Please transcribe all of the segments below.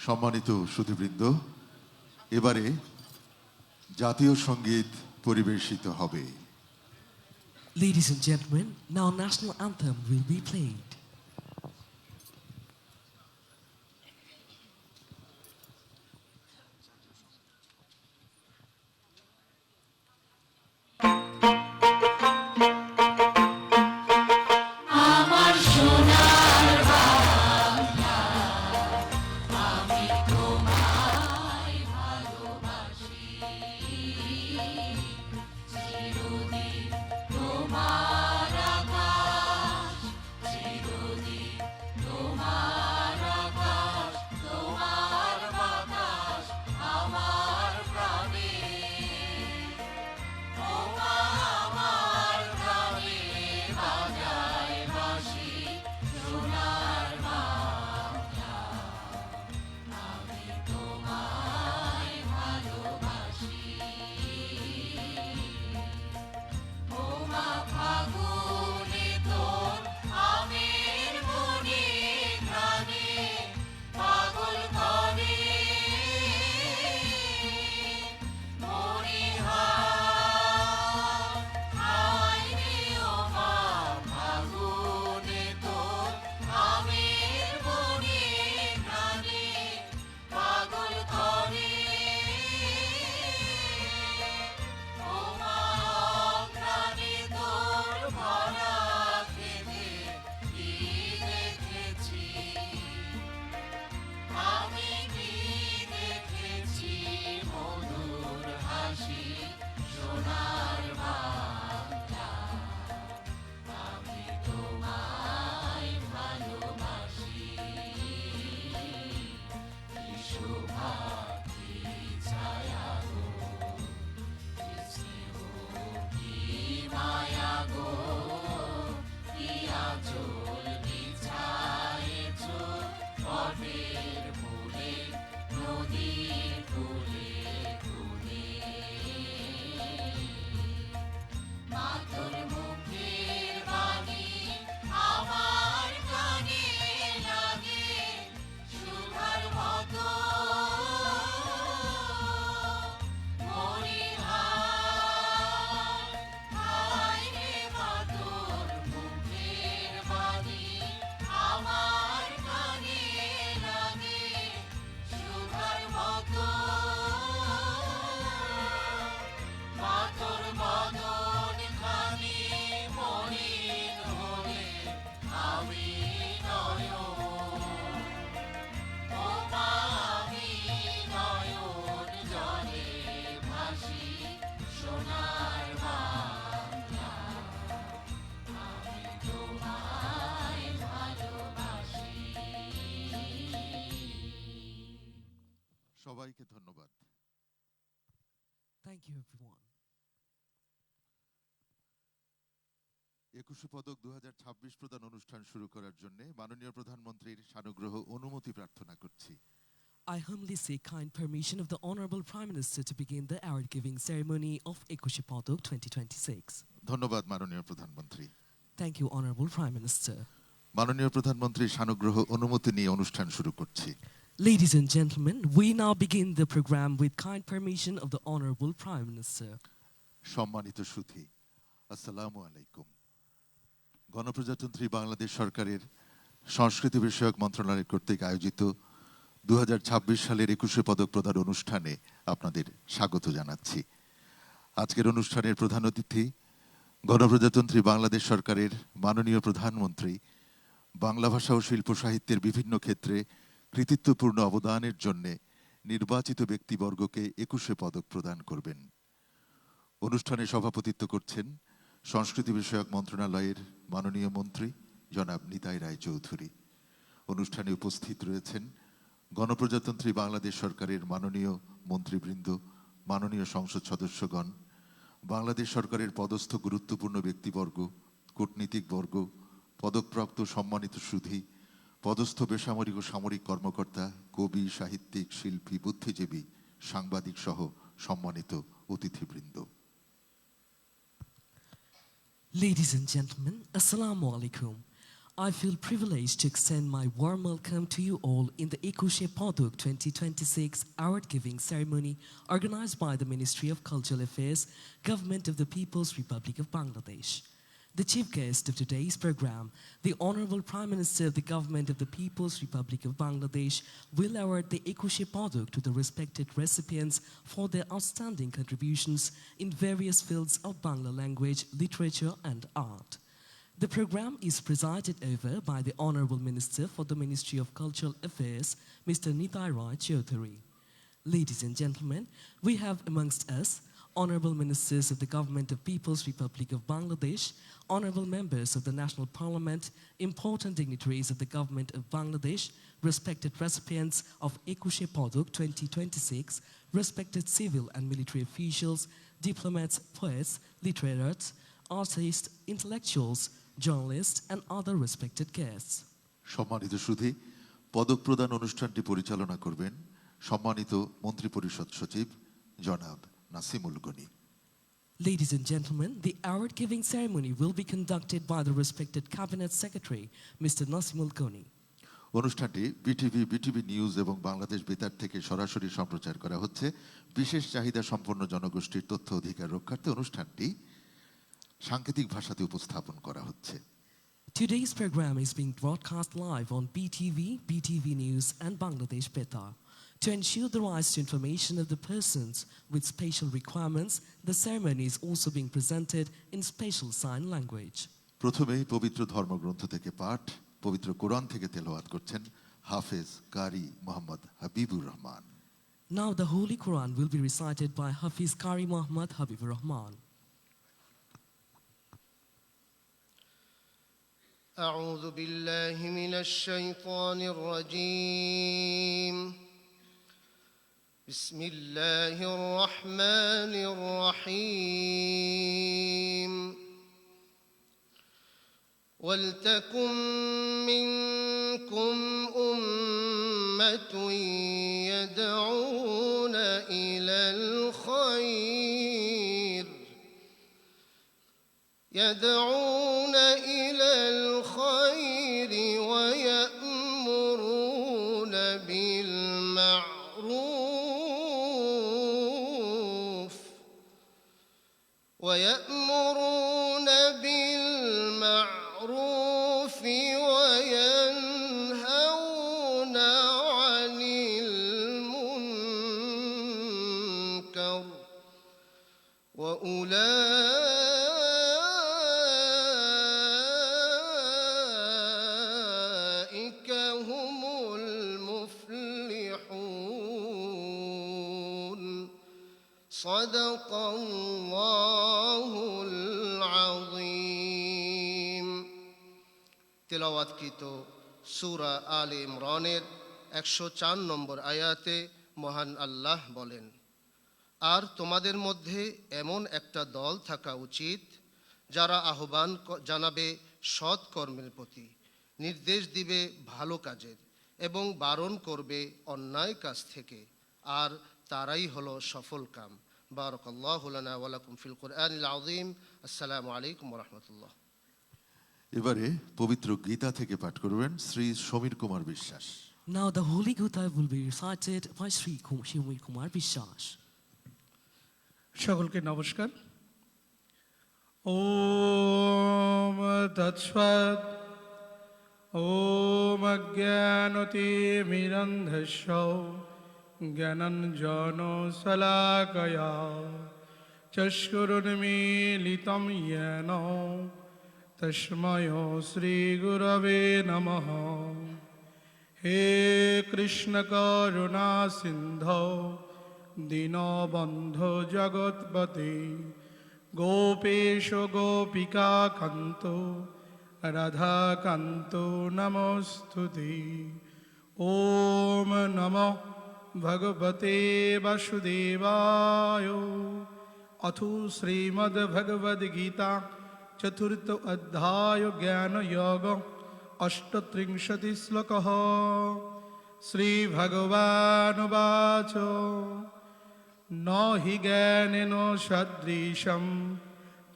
সম্মানিত সুধীবৃন্দ, এবারে জাতীয় সঙ্গীত পরিবেশিত হবে। Ladies and gentlemen, now national anthem will be played. সবাইকে ধন্যবাদ। Thank you, everyone. 21শে পদক 2026 প্রদান অনুষ্ঠান শুরু করার জন্য মাননীয় প্রধানমন্ত্রীর সানুগ্রহ অনুমতি প্রার্থনা করছি। I humbly seek kind permission of the Honorable Prime Minister to begin the award-giving ceremony of 21শে পদক 2026. ধন্যবাদ মাননীয় প্রধানমন্ত্রী। Thank you, Honorable Prime Minister. মাননীয় প্রধানমন্ত্রীর সানুগ্রহ অনুমতি নিয়ে অনুষ্ঠান শুরু করছি। Ladies and gentlemen, we now begin the program with kind permission of the Honorable Prime Minister. সম্মানিত সুধী, আসসালামু আলাইকুম। গণপ্রজাতন্ত্রী বাংলাদেশ সরকারের সংস্কৃতি বিষয়ক মন্ত্রণালয় কর্তৃক আয়োজিত 2026 সালের 21শে পদক প্রদান অনুষ্ঠানে আপনাদের স্বাগত জানাচ্ছি। আজকের অনুষ্ঠানের প্রধান অতিথি গণপ্রজাতন্ত্রী বাংলাদেশ সরকারের মাননীয় প্রধানমন্ত্রী, বাংলা ভাষা ও শিল্প সাহিত্যের বিভিন্ন ক্ষেত্রে কৃতিত্বপূর্ণ অবদানের জন্য নির্বাচিত ব্যক্তিবর্গকে 21শে পদক প্রদান করবেন। অনুষ্ঠানে সভাপতিত্ব করছেন সংস্কৃতি বিষয়ক মন্ত্রণালয়ের মাননীয় মন্ত্রী জনাব নিতাই রায়চৌধুরী। অনুষ্ঠানে উপস্থিত রয়েছেন গণপ্রজাতন্ত্রী বাংলাদেশ সরকারের মাননীয় মন্ত্রীবৃন্দ, মাননীয় সংসদ সদস্যগণ, বাংলাদেশ সরকারের পদস্থ গুরুত্বপূর্ণ ব্যক্তিবর্গ, কূটনীতিকবর্গ, পদকপ্রাপ্ত সম্মানিত সুধী, পদস্থ বেসামরিক ও সামরিক কর্মকর্তা, কবি, সাহিত্যিক, শিল্পী, বুদ্ধিজীবী, সাংবাদিক সহ সম্মানিত অতিথিবৃন্দ। Ladies and gentlemen, Assalamu alaikum. I feel privileged to extend my warm welcome to you all in the Ekushe Paduk 2026 award-giving ceremony organized by the Ministry of Cultural Affairs, Government of the People's Republic of Bangladesh. The chief guest of today's program, the Honorable Prime Minister of the Government of the People's Republic of Bangladesh, will award the Ekushe Paduk to the respected recipients for their outstanding contributions in various fields of Bangla language, literature and art. The program is presided over by the Honorable Minister for the Ministry of Cultural Affairs, Mr. Nitai Roy Chaudhary. Ladies and gentlemen, we have amongst us Honorable Ministers of the Government of People's Republic of Bangladesh, Honorable Members of the National Parliament, important dignitaries of the Government of Bangladesh, respected recipients of Ekushe Paduk 2026, respected civil and military officials, diplomats, poets, literates, artists, intellectuals, journalists, and other respected guests. সম্মানিত সুধী, পদক প্রদান অনুষ্ঠানটি পরিচালনা করবেন সম্মানিত মন্ত্রিপরিষদ সচিব জনাব Nasimul Gani. Ladies and gentlemen, the award-giving ceremony will be conducted by the respected Cabinet Secretary, Mr. Nasimul Goni. অনুষ্ঠানটি বিটিভি নিউজ এবং বাংলাদেশ বেতার থেকে সরাসরি সম্প্রচার করা হচ্ছে। বিশেষ চাহিদা সম্পন্ন জনগোষ্ঠীর তথ্য অধিকার রক্ষার্থে অনুষ্ঠানটি সাংকেতিক ভাষাতে উপস্থাপন করা হচ্ছে। Today's program is being broadcast live on BTV News and Bangladesh Betar. To ensure the rights to information of the persons with special requirements, the ceremony is also being presented in special sign language. প্রথমেই পবিত্র ধর্মগ্রন্থ থেকে পাঠ, পবিত্র কোরআন থেকে তেলাওয়াত করছেন হাফেজ কারি Mohammad Habibur Rahman. Now the Holy Quran will be recited by Hafiz Qari Muhammad Habibur Rahman. أعوذ بالله من الشيطان الرجيم بسم الله الرحمن الرحيم ولتكن منكم أمة يدعون إلى الخير ويأمرون بالمعروف وينهون عن المنكر وأولئك هم المفلحون صدق الله العظيم তেলাওয়াতকৃত সূরা আলে ইমরানের 104 নম্বর আয়াতে মহান আল্লাহ বলেন, আর তোমাদের মধ্যে এমন একটা দল থাকা উচিত যারা আহ্বান জানাবে সৎ কর্মের প্রতি, নির্দেশ দিবে ভালো কাজের এবং বারণ করবে অন্যায় কাজ থেকে, আর তারাই হলো সফল কাম। বারাকাল্লাহু লানা ওয়া লাকুম ফিল কুরআনিল আযীম। আসসালামু আলাইকুম ওয়া রাহমাতুল্লাহ। এবারে পবিত্র গীতা থেকে পাঠ করবেন Shri Samir Kumar Biswas. Now the Holy Gita will be recited by Sri Shimir Kumar Bishas. সকলকে নমস্কার। ওম তৎসৎ। ওম অজ্ঞানতিমিরন্ধস্য জ্ঞানাঞ্জনশলাকয়া চক্ষুरुन्मीलितं येन তস্मै শ্রীগুরবে নমঃ। হে কৃষ্ণ করুণা সিন্ধো দীনবন্ধো জগৎপতে গোপেশ গোপিকা কান্ত রাধাকান্ত নমস্তুতে। ওম নমঃ ভগবতে বাসুদেবায়। অথ শ্রীমদ্ভগবদ্গীতা চতুর্থ অধ্যায় জ্ঞান যোগ অষ্টত্রিংশতি শ্লোকঃ। শ্রীভগবানুবাচ ন হি জ্ঞানেন সদৃশং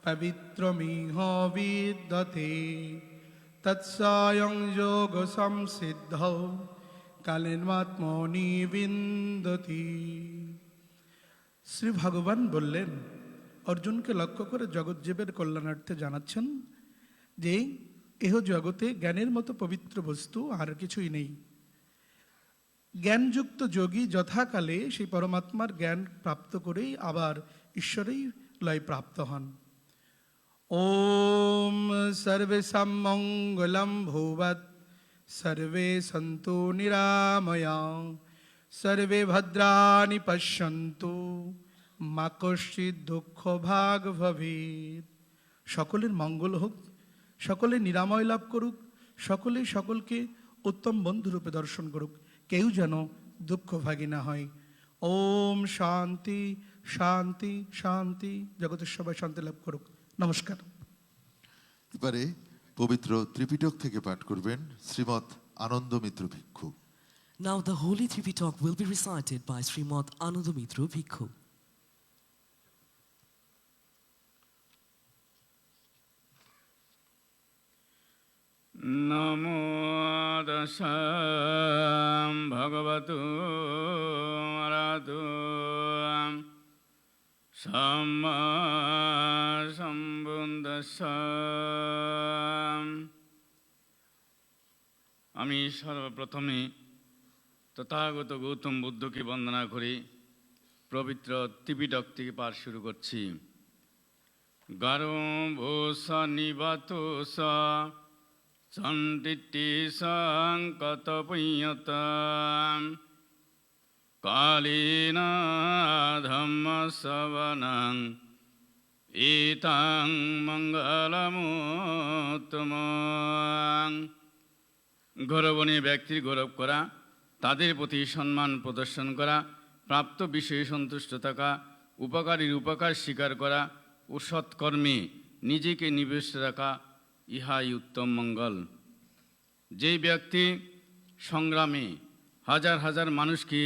পবিত্রমিহ বিদ্যতে তৎসায়ং যোগ সংসিদ্ধৌ কালেনাত্মনি বিন্দতি। শ্রী ভগবান বললেন, অর্জুনকে লক্ষ্য করে জগৎজীবের কল্যাণার্থে জানাচ্ছেন যে এহ জগতে জ্ঞানের মতো পবিত্র বস্তু আর কিছুই নেই। জ্ঞানযুক্ত যোগী যথাকালে সেই পরমাত্মার জ্ঞান প্রাপ্ত করেই আবার ঈশ্বরেই লয় প্রাপ্ত হন। ওম সর্বেষাং মঙ্গলম ভূয়াৎ, সর্বে সন্তু নিরাময়া, সর্বে ভদ্রাণি পশ্যন্তু, মা কশ্চিৎ দুঃখ ভাগ ভবেৎ। সকলের মঙ্গল হোক, সকলে নিরাময় লাভ করুক, সকলে সকলকে উত্তম বন্ধুরূপে দর্শন করুক, কেউ যেন দুঃখ ভাগী না হয়। ওম শান্তি শান্তি শান্তি। জগতের সবাই শান্তি লাভ করুক। নমস্কার। এবারে পবিত্র ত্রিপিটক থেকে পাঠ করবেন শ্রীমৎ আনন্দ মিত্র ভিক্ষু। Now the Holy Tripitaka will be recited by Srimad Anandamitra Bhikkhu. নমো দশাম ভগবতু আরাধু সম্মা সম্বুদ্ধস্যাম। আমি সর্বপ্রথমে তথাগত গৌতম বুদ্ধকে বন্দনা করি। পবিত্র ত্রিপিটক থেকে পাঠ শুরু করছি। গারভোসা নিবাতোসা সন্তিটি সংকত পুণ্যতাম কালীন ধম্ম সবনং এতাং মঙ্গলমোত্তম। গৌরবণীয় ব্যক্তির গৌরব করা, তাদের প্রতি সম্মান প্রদর্শন করা, প্রাপ্ত বিষয়ে সন্তুষ্ট থাকা, উপকারীর উপকার স্বীকার করা ও সৎকর্মে নিজেকে নিবেশ রাখা, ইহাই উত্তম মঙ্গল। যেই ব্যক্তি সংগ্রামে হাজার হাজার মানুষকে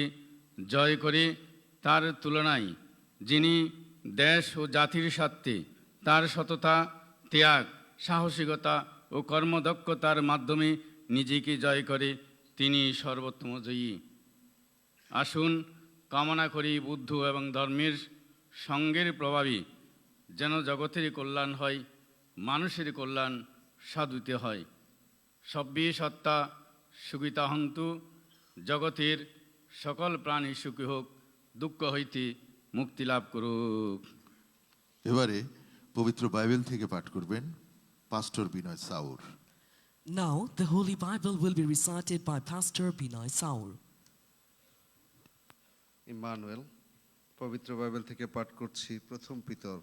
জয় করে, তার তুলনায় যিনি দেশ ও জাতির স্বার্থে তার সততা, ত্যাগ, সাহসিকতা ও কর্মদক্ষতার মাধ্যমে নিজেকে জয় করে, তিনি সর্বোত্তম জয়ী। আসুন কামনা করি বুদ্ধ এবং ধর্মের সঙ্গের প্রভাবে যেন জগতের কল্যাণ হয়, মানুষের কল্যাণ সাধিত হয়। সব্যে সত্তা সুখিতা হন্তু, জগতের সকল প্রাণী সুখী হোক, দুঃখ হইতে মুক্তি লাভ করুক। এবারে পবিত্র বাইবেল থেকে পাঠ করবেন পাস্টর বিনয় sour. Now the Holy Bible will be recited by Pastor Binoy Saur. Emmanuel. পবিত্র বাইবেল থেকে পাঠ করছি প্রথম পিতর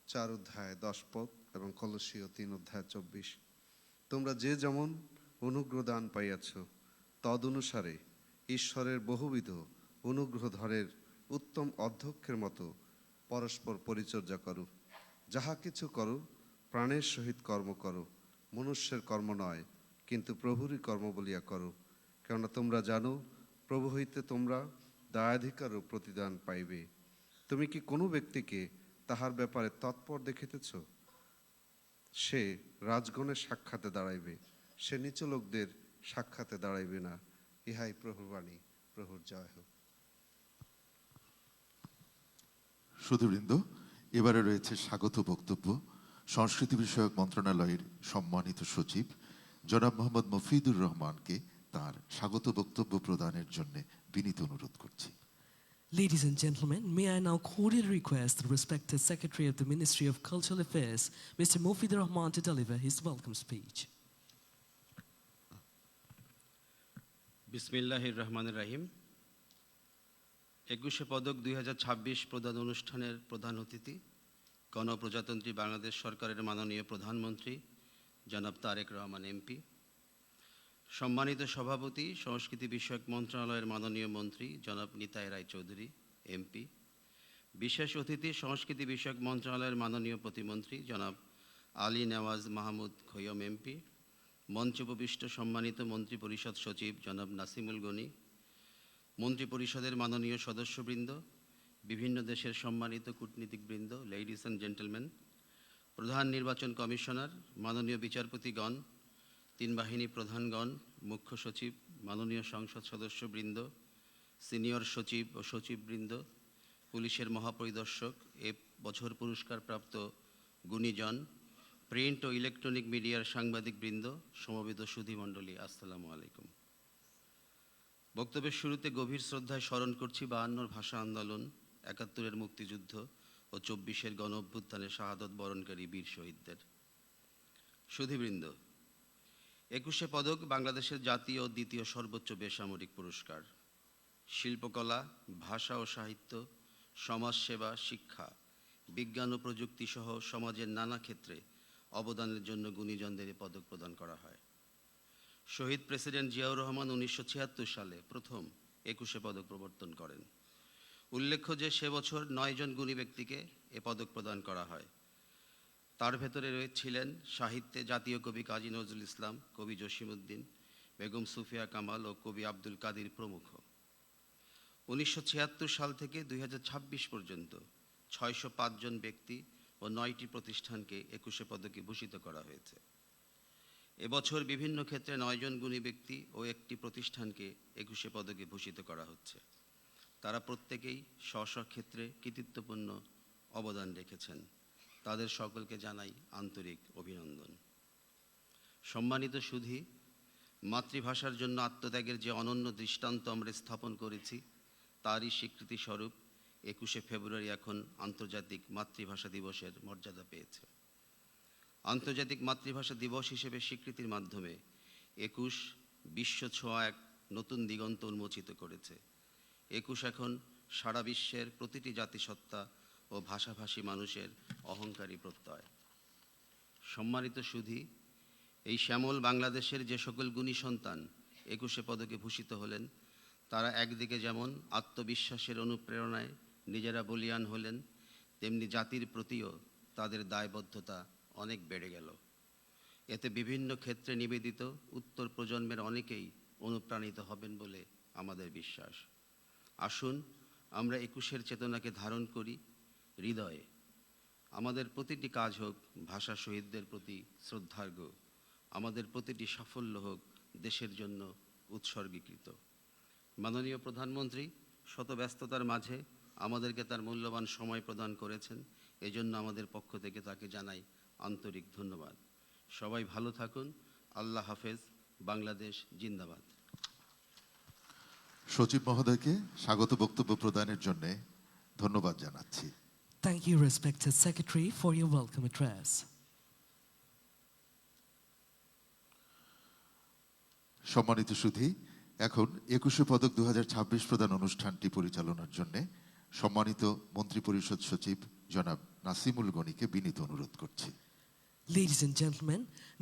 4 অধ্যায় 10 পদ এবং কলসীয় 3 অধ্যায় 24। তোমরা যে যেমন অনুগ্রহ দান পাইয়াছ, তদনুসারে ঈশ্বরের বহুবিধ অনুগ্রহধরের উত্তম অধ্যক্ষের মতো পরস্পর পরিচর্যা করো। যাহা কিছু করো, প্রাণের সহিত কর্ম করো, মনুষ্যের কর্ম নয়, কিন্তু প্রভুরই কর্ম বলিয়া করো। কেননা তোমরা জানো, প্রভু হইতে তোমরা দায়াধিকার ও প্রতিদান পাইবে। তুমি কি কোনো ব্যক্তিকে তাহার ব্যাপারে তৎপর দেখিতেছ? সে রাজগণের সাক্ষাতে দাঁড়াইবে, সে নিচ লোকদের সাক্ষাতে দাঁড়াইবে না। ইহাই প্রভুর বাণী। প্রভুর জয় হোক। সুধীবৃন্দ, এবারে রয়েছে স্বাগত বক্তব্য। সংস্কৃতি বিষয়ক মন্ত্রণালয়ের সম্মানিত সচিব জনাব মোহাম্মদ মফিদুর রহমানকে তার স্বাগত বক্তব্য প্রদানের জন্য বিনীত অনুরোধ করছি। Ladies and gentlemen, may I now cordially request the respected Secretary of the Ministry of Cultural Affairs, Mr. Mofidur Rahman, to deliver his welcome speech. বিসমিল্লাহির রহমানির রহিম। 21শে পদক 2026 প্রদান অনুষ্ঠানের প্রধান অতিথি গণপ্রজাতন্ত্রী বাংলাদেশ সরকারের মাননীয় প্রধানমন্ত্রী জনাব তারেক রহমান এমপি, সম্মানিত সভাপতি সংস্কৃতি বিষয়ক মন্ত্রণালয়ের মাননীয় মন্ত্রী জনাব নিতাই রায় চৌধুরী এমপি, বিশেষ অতিথি সংস্কৃতি বিষয়ক মন্ত্রণালয়ের মাননীয় প্রতিমন্ত্রী জনাব আলী নেওয়াজ মাহমুদ খৈয়ম এমপি, মঞ্চ উপবিষ্ট সম্মানিত মন্ত্রী পরিষদ সচিব জনাব নাসিমুল গনি, মন্ত্রী পরিষদের মাননীয় সদস্যবৃন্দ, বিভিন্ন দেশের সম্মানিত কূটনীতিকবৃন্দ, লেডিস অ্যান্ড জেন্টলম্যান, প্রধান নির্বাচন কমিশনার, মাননীয় বিচারপতিগণ, তিন বাহিনী প্রধানগণ, মুখ্য সচিব, মাননীয় সংসদ সদস্যবৃন্দ, সিনিয়র সচিব ও সচিববৃন্দ, পুলিশের মহাপরিদর্শক, এ বছর পুরস্কারপ্রাপ্ত গুণীজন, প্রিন্ট ও ইলেকট্রনিক মিডিয়ার সাংবাদিকবৃন্দ, সমবেত সুধীমণ্ডলী, আসসালামু আলাইকুম। বক্তব্যের শুরুতে গভীর শ্রদ্ধায় স্মরণ করছি 52 ভাষা আন্দোলন, 71 মুক্তিযুদ্ধ ও 24 গণ অভ্যুত্থানে শাহাদত বরণকারী বীর শহীদদের। সুধীবৃন্দ, 21 পদক বাংলাদেশের জাতীয় ও দ্বিতীয় সর্বোচ্চ বেসামরিক পুরস্কার। শিল্পকলা, ভাষা ও সাহিত্য, সমাজসেবা, শিক্ষা, বিজ্ঞান ও প্রযুক্তি সহ সমাজের নানা ক্ষেত্রে অবদানের জন্য গুণীজনদের এ পদক প্রদান করা হয়। শহীদ প্রেসিডেন্ট জিয়াউর রহমান 1976 সালে প্রথম 21 পদক প্রবর্তন করেন। উল্লেখ্য যে সে বছর 9 জন গুণী ব্যক্তিকে এ পদক প্রদান করা হয়। তার ভেতরে ছিলেন সাহিত্যে জাতীয় কবি কাজী নজরুল ইসলাম, কবি জসিমউদ্দিন, বেগম সুফিয়া কামাল ও কবি আব্দুল কাদির প্রমুখ। 1976 সাল থেকে 2026 পর্যন্ত 605 জন ব্যক্তি ও 9টি প্রতিষ্ঠানকে 21 পদকে ভূষিত করা হয়েছে। এবছর বিভিন্ন ক্ষেত্রে 9 জন গুণী ব্যক্তি ও একটি প্রতিষ্ঠানকে 21 পদকে ভূষিত করা হচ্ছে। তারা প্রত্যেকেই স্ব স্ব ক্ষেত্রে কৃতিত্বপূর্ণ অবদান রেখেছেন। তাদের সকলকে জানাই আন্তরিক অভিনন্দন। সম্মানিত সুধী, মাতৃভাষার জন্য আত্মত্যাগের যে অনন্য দৃষ্টান্ত আমরা স্থাপন করেছি, তারই স্বীকৃতি স্বরূপ 21 ফেব্রুয়ারি এখন আন্তর্জাতিক মাতৃভাষা দিবসের মর্যাদা পেয়েছে। আন্তর্জাতিক মাতৃভাষা দিবস হিসেবে স্বীকৃতির মাধ্যমে 21 বিশ্ব ছোঁয়া এক নতুন দিগন্ত উন্মোচিত করেছে। 21 এখন সারা বিশ্বের প্রতিটি জাতিসত্তা ও ভাষাভাষী মানুষের অহংকারী প্রত্যয়। সম্মানিত সুধী, এই শ্যামল বাংলাদেশের যে সকল গুণী সন্তান 21 পদকে ভূষিত হলেন, তারা একদিকে যেমন আত্মবিশ্বাসের অনুপ্রেরণায় নিজেরা বলীয়ান হলেন, তেমনি জাতির প্রতিও তাদের দায়বদ্ধতা অনেক বেড়ে গেল। এতে বিভিন্ন ক্ষেত্রে নিবেদিত উত্তর প্রজন্মের অনেকেই অনুপ্রাণিত হবেন বলে আমাদের বিশ্বাস। আসুন আমরা 21 চেতনাকে ধারণ করি হৃদয়ে। আমাদের প্রতিটি কাজ হোক ভাষা শহীদদের প্রতি শ্রদ্ধার্ঘ, আমাদের প্রতিটি সাফল্য হোক দেশের জন্য উৎসর্গীকৃত। মাননীয় প্রধানমন্ত্রী শত ব্যস্ততার মাঝে আমাদেরকে তার মূল্যবান সময় প্রদান করেছেন, এজন্য আমাদের পক্ষ থেকে তাকে জানাই আন্তরিক ধন্যবাদ। সবাই ভালো থাকুন। আল্লাহ হাফেজ। বাংলাদেশ জিন্দাবাদ। সচিব মহোদয়কে স্বাগত বক্তব্য প্রদানের জন্য ধন্যবাদ জানাচ্ছি। Thank you, respected Secretary, for your welcome address. সম্মানিত সুধী, এখন 21 পদক 2026 প্রদান অনুষ্ঠানটি পরিচালনার জন্য সম্মানিত মন্ত্রিপরিষদ সচিব জনাব নাসিমুল গনিকে বিনীত অনুরোধ করছি। Ladies and gentlemen,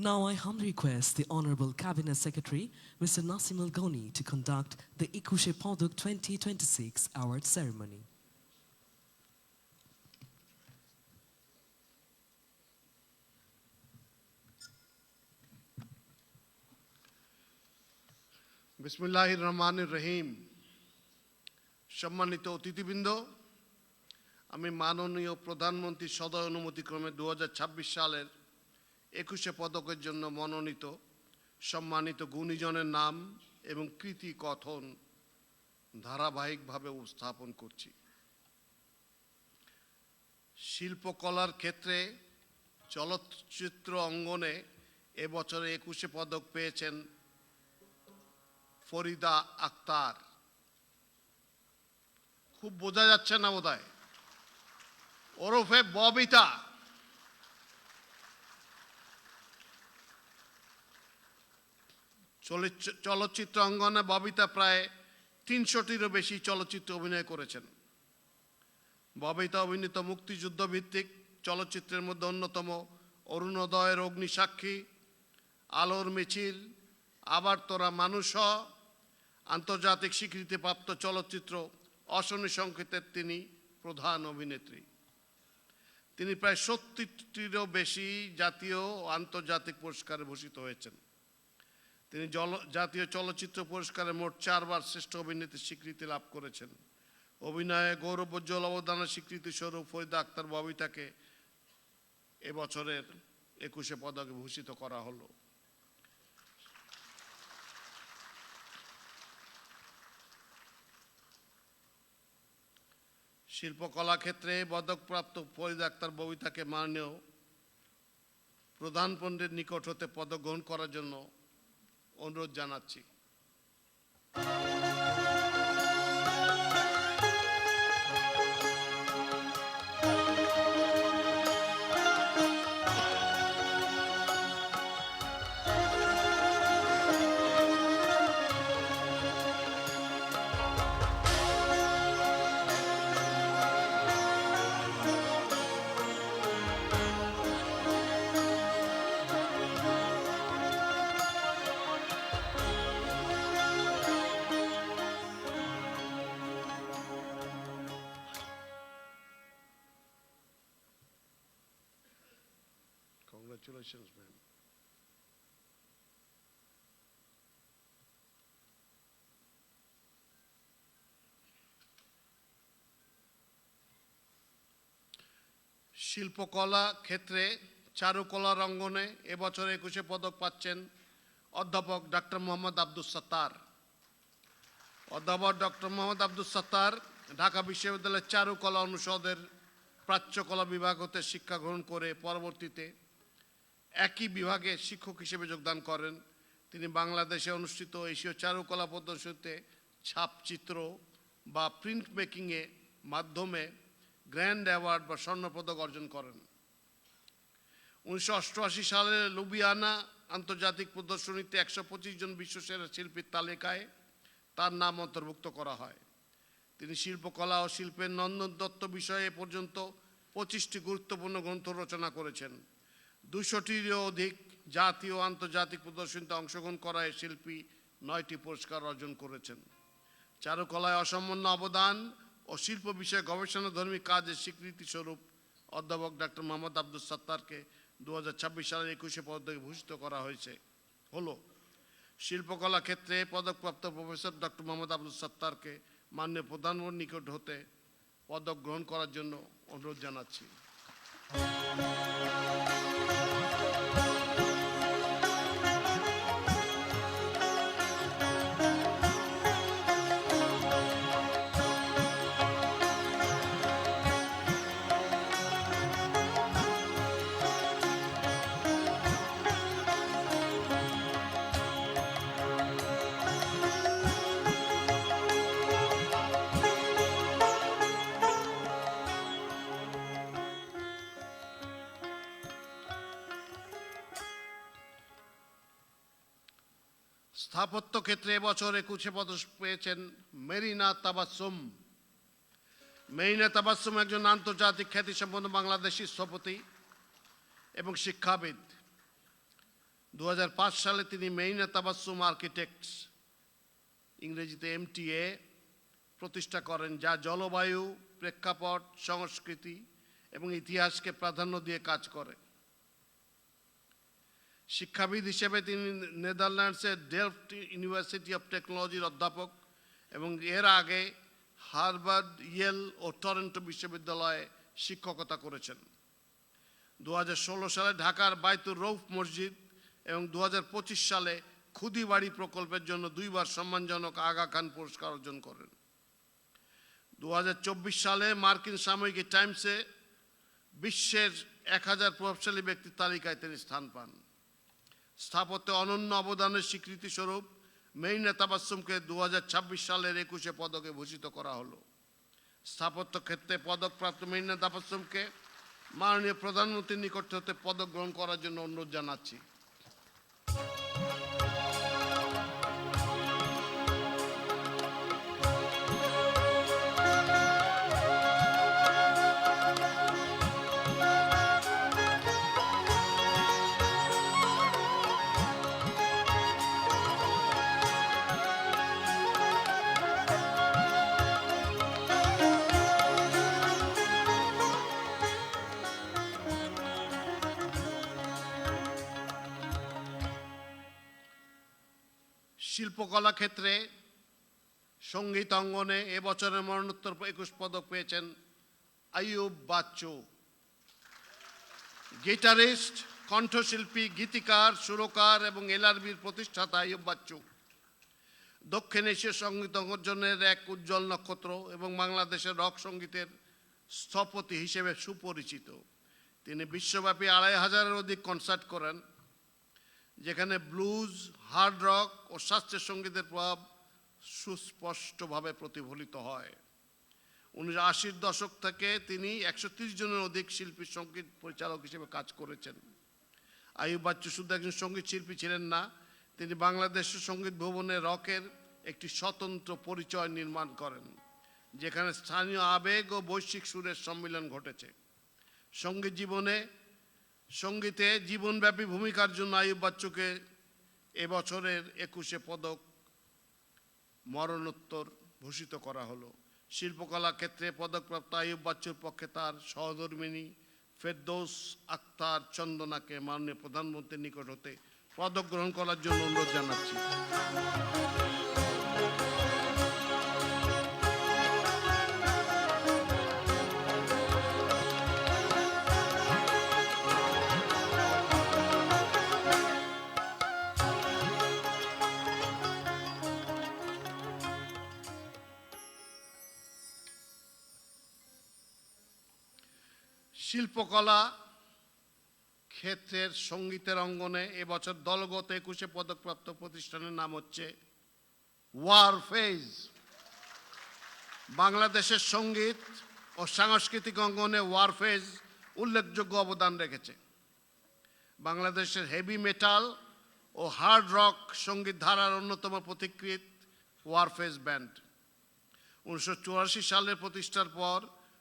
now I humbly request the Honorable Cabinet Secretary, Mr. Nasimul Goni, to conduct the 21 Paduk 2026 award ceremony. বিসমিল্লাহির রহমানির রহিম। সম্মানিত অতিথিবৃন্দ, আমি মাননীয় প্রধানমন্ত্রীর সদয় অনুমতিক্রমে 2026 সালের 21 পদকের জন্য মনোনীত সম্মানিত গুণীজনের নাম এবং কৃতি কথন ধারাবাহিকভাবে উপস্থাপন করছি। শিল্পকলার ক্ষেত্রে চলচ্চিত্র অঙ্গনে এবছরে 21 পদক পেয়েছেন ফরিদা আক্তার। খুব বোঝা যাচ্ছে না বোধহয়, ওরফে ববিতা। চলচ্চিত্র অঙ্গনে ববিতা প্রায় 300টিরও বেশি চলচ্চিত্র অভিনয় করেছেন। ববিতা অভিনীত মুক্তিযুদ্ধ ভিত্তিক চলচ্চিত্রের মধ্যে অন্যতম অরুণোদয়ের অগ্নিসাক্ষী, আলোর মিছিল, আবার তোরা মানুষ, আন্তর্জাতিক স্বীকৃতিপ্রাপ্ত চলচ্চিত্র অশনি সংকেতের তিনি প্রধান অভিনেত্রী। তিনি প্রায় 70টিরও বেশি জাতীয় ও আন্তর্জাতিক পুরস্কারে ভূষিত হয়েছেন। তিনি জাতীয় চলচ্চিত্র পুরস্কারে মোট 4 বার শ্রেষ্ঠ অভিনেত্রীর স্বীকৃতি লাভ করেছেন। অভিনয়ে গৌরবোজ্জ্বল অবদানের স্বীকৃতি স্বরূপ ফরিদা আক্তার ববিতাকে এবছরের 21 পদকে ভূষিত করা হলো। শিল্পকলা ক্ষেত্রে পদকপ্রাপ্ত ফরিদ আক্তার ববিতাকে মাননীয় প্রধান পণ্ডিত নিকট হতে পদক গ্রহণ করার জন্য অনুরোধ জানাচ্ছি। Congratulations, ma'am. শিল্পকলা ক্ষেত্রে চারুকলার অঙ্গনে এবছর 21 পদক পাচ্ছেন অধ্যাপক ডক্টর মোহাম্মদ আব্দুস সাত্তার। অধ্যাপক ডক্টর মোহাম্মদ আব্দুস সাত্তার ঢাকা বিশ্ববিদ্যালয়ের চারুকলা অনুষদের প্রাচ্যকলা বিভাগ হতে শিক্ষা গ্রহণ করে পরবর্তীতে একই বিভাগে শিক্ষক হিসেবে যোগদান করেন। তিনি বাংলাদেশে অনুষ্ঠিত এশীয় চারুকলা প্রদর্শনীতে ছাপচিত্র বা প্রিন্ট মেকিংয়ে মাধ্যমে গ্র্যান্ড অ্যাওয়ার্ড বা স্বর্ণপদক অর্জন করেন। 1988 সালে লুবিয়ানা আন্তর্জাতিক প্রদর্শনীতে 125 জন বিশ্বসেরা শিল্পীর তালিকায় তার নাম অন্তর্ভুক্ত করা হয়। তিনি শিল্পকলা ও শিল্পের নন্দনতত্ত্ব বিষয়ে এ পর্যন্ত 25টি গুরুত্বপূর্ণ গ্রন্থ রচনা করেছেন। 200টিরও অধিক জাতীয় ও আন্তর্জাতিক প্রদর্শনীতে অংশগ্রহণ করা এই শিল্পী 9টি পুরস্কার অর্জন করেছেন। চারুকলায় অসামান্য অবদান ও শিল্প বিষয়ে গবেষণাধর্মী কাজের স্বীকৃতি স্বরূপ অধ্যাপক ডক্টর মোহাম্মদ আব্দুস সাত্তারকে 2026 সালের 21 পদকে ভূষিত করা হলো। শিল্পকলা ক্ষেত্রে পদকপ্রাপ্ত প্রফেসর ডক্টর মোহাম্মদ আব্দুস সাত্তারকে মাননীয় প্রধানমন্ত্রীর নিকট হতে পদক গ্রহণ করার জন্য অনুরোধ জানাচ্ছি। স্থাপত্য ক্ষেত্রে এবছর 21 পদক পেয়েছেন মেরিনা তাবাসসুম। মেরিনা তাবাসসুম একজন আন্তর্জাতিক খ্যাতিসম্পন্ন বাংলাদেশি স্থপতি এবং শিক্ষাবিদ। 2005 সালে তিনি মেরিনা তাবাসসুম আর্কিটেক্টস, ইংরেজিতে MTA, প্রতিষ্ঠা করেন, যা জলবায়ু, প্রেক্ষাপট, সংস্কৃতি এবং ইতিহাসকে প্রাধান্য দিয়ে কাজ করে। শিক্ষাবিদ হিসেবে তিনি নেদারল্যান্ডসের ডেলফট ইউনিভার্সিটি অফ টেকনোলজির অধ্যাপক এবং এর আগে হার্ভার্ড, ইয়েল ও টরন্টো বিশ্ববিদ্যালয়ে শিক্ষকতা করেছেন। 2016 সালে ঢাকার বাইতুর রৌফ মসজিদ এবং 2025 সালে খুদিবাড়ি প্রকল্পের জন্য 2 বার সম্মানজনক আগা খান পুরস্কার অর্জন করেন। 2024 সালে মার্কিন সাময়িকী টাইমসে বিশ্বের 1000 প্রভাবশালী ব্যক্তির তালিকায় তিনি স্থান পান। স্থাপত্যে অনন্য অবদানের স্বীকৃতি স্বরূপ মেরিনা তাবাসসুমকে 2026 সালের 21 পদকে ভূষিত করা হলো। স্থাপত্য ক্ষেত্রে পদকপ্রাপ্ত মেরিনা তাবাসসুমকে মাননীয় প্রধানমন্ত্রীর নিকট হতে পদক গ্রহণ করার জন্য অনুরোধ জানাচ্ছি। শিল্পকলা ক্ষেত্রে সঙ্গীত অঙ্গনে এবছরের মরণোত্তর 21 পদক পেয়েছেন আইয়ুব বাচ্চু। গিটারিস্ট, কণ্ঠশিল্পী, গীতিকার, সুরকার এবং এলআরবির প্রতিষ্ঠাতা আইয়ুব বাচ্চু দক্ষিণ এশীয় সঙ্গীত অঙ্গনের এক উজ্জ্বল নক্ষত্র এবং বাংলাদেশের রক সঙ্গীতের স্থপতি হিসেবে সুপরিচিত। তিনি বিশ্বব্যাপী ২৫০০-এর অধিক কনসার্ট করেন, যেখানে ব্লুজ, হার্ড রক ও শাস্ত্রীয় সঙ্গীতের প্রভাব সুস্পষ্টভাবে প্রতিফলিত হয়। ১৯৮০-র দশক থেকে তিনি ১৩০ জনের অধিক শিল্পী সঙ্গীত পরিচালক হিসেবে কাজ করেছেন। আইয়ুব বাচ্চু শুধু একজন সঙ্গীত শিল্পী ছিলেন না, তিনি বাংলাদেশের সঙ্গীত ভবনে রকের একটি স্বতন্ত্র পরিচয় নির্মাণ করেন, যেখানে স্থানীয় আবেগ ও বৈশ্বিক সুরের সম্মিলন ঘটেছে। সঙ্গীতে জীবনব্যাপী ভূমিকার জন্য আইয়ুব বাচ্চুকে এবছরের ২১শে পদক মরণোত্তর ভূষিত করা হলো। শিল্পকলা ক্ষেত্রে পদকপ্রাপ্ত আইয়ুব বাচ্চুর পক্ষে তার সহধর্মিণী ফেরদৌস আক্তার চন্দনাকে মাননীয় প্রধানমন্ত্রীর নিকট হতে পদক গ্রহণ করার জন্য অনুরোধ জানাচ্ছি। শিল্পকলা ক্ষেত্রের সঙ্গীতের অঙ্গনে এবছর দলগত ২১শে পদকপ্রাপ্ত প্রতিষ্ঠানের নাম হচ্ছে ওয়ারফেজ। বাংলাদেশের সঙ্গীত ও সাংস্কৃতিক অঙ্গনে ওয়ারফেজ উল্লেখযোগ্য অবদান রেখেছে। বাংলাদেশের হেভি মেটাল ও হার্ড রক সঙ্গীত ধারার অন্যতম পথিকৃৎ ওয়ারফেজ ব্যান্ড। ১৯৮৪ সালের প্রতিষ্ঠার পর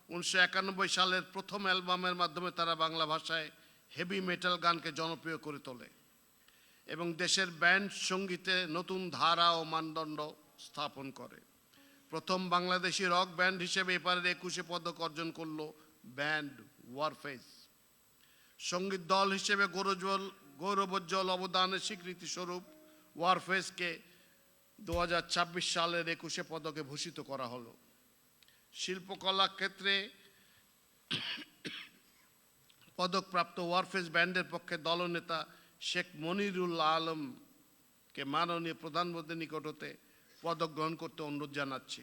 ১৯৯১ সালের প্রথম অ্যালবামের মাধ্যমে তারা বাংলা ভাষায় হেভি মেটাল গানকে জনপ্রিয় করে তোলে এবং দেশের ব্যান্ড সঙ্গীতে নতুন ধারা ও মানদণ্ড স্থাপন করে। প্রথম বাংলাদেশি রক ব্যান্ড হিসেবে এবারের ২১শে পদক অর্জন করল ব্যান্ড ওয়ারফেজ। সঙ্গীত দল হিসেবে গৌরবোজ্জ্বল অবদানের স্বীকৃতি স্বরূপ ওয়ারফেজকে ২০২৬ সালের ২১শে পদকে ভূষিত করা হলো। শিল্পকলা ক্ষেত্রে পদকপ্রাপ্ত ওয়ারফেজ ব্যান্ডের পক্ষে দলনেতা শেখ মনিরুল আলমকে মাননীয় প্রধানমন্ত্রীর নিকট হতে পদক গ্রহণ করতে অনুরোধ জানাচ্ছি।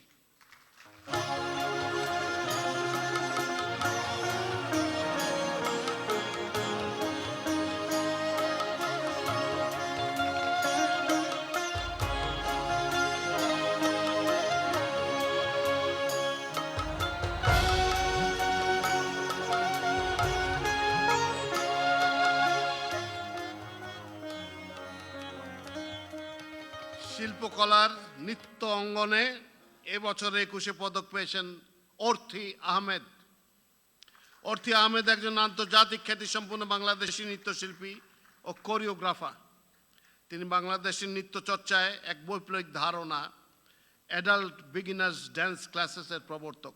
শিল্পকলার নৃত্য অঙ্গনে এবছর ২১শে পদক পেয়েছেন অর্থী আহমেদ। অর্থী আহমেদ একজন আন্তর্জাতিক খ্যাতিসম্পন্ন বাংলাদেশি নৃত্যশিল্পী ও কোরিওগ্রাফার। তিনি বাংলাদেশের নৃত্য চর্চায় এক বৈপ্লবিক ধারণা অ্যাডাল্ট বিগিনার্স ড্যান্স ক্লাসেসের প্রবর্তক।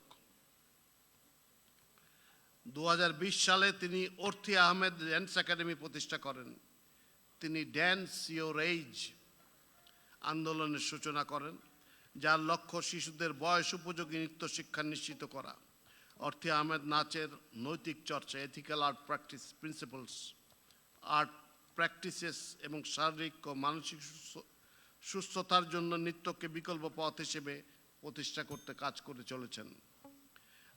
২০২০ সালে তিনি অর্থী আহমেদ ড্যান্স একাডেমি প্রতিষ্ঠা করেন। তিনি ড্যান্স ইয়োর এজ আন্দোলনের সূচনা করেন, যার লক্ষ্য শিশুদের বয়স উপযোগী নৃত্য শিক্ষা নিশ্চিত করা। অর্থী আহমেদ নাচের নৈতিক চর্চা, ethical art practice principles, art practices এবং শারীরিক ও মানসিক সুস্থতার জন্য নৃত্যকে বিকল্প পথ হিসেবে প্রতিষ্ঠা করতে কাজ করে চলেছেন।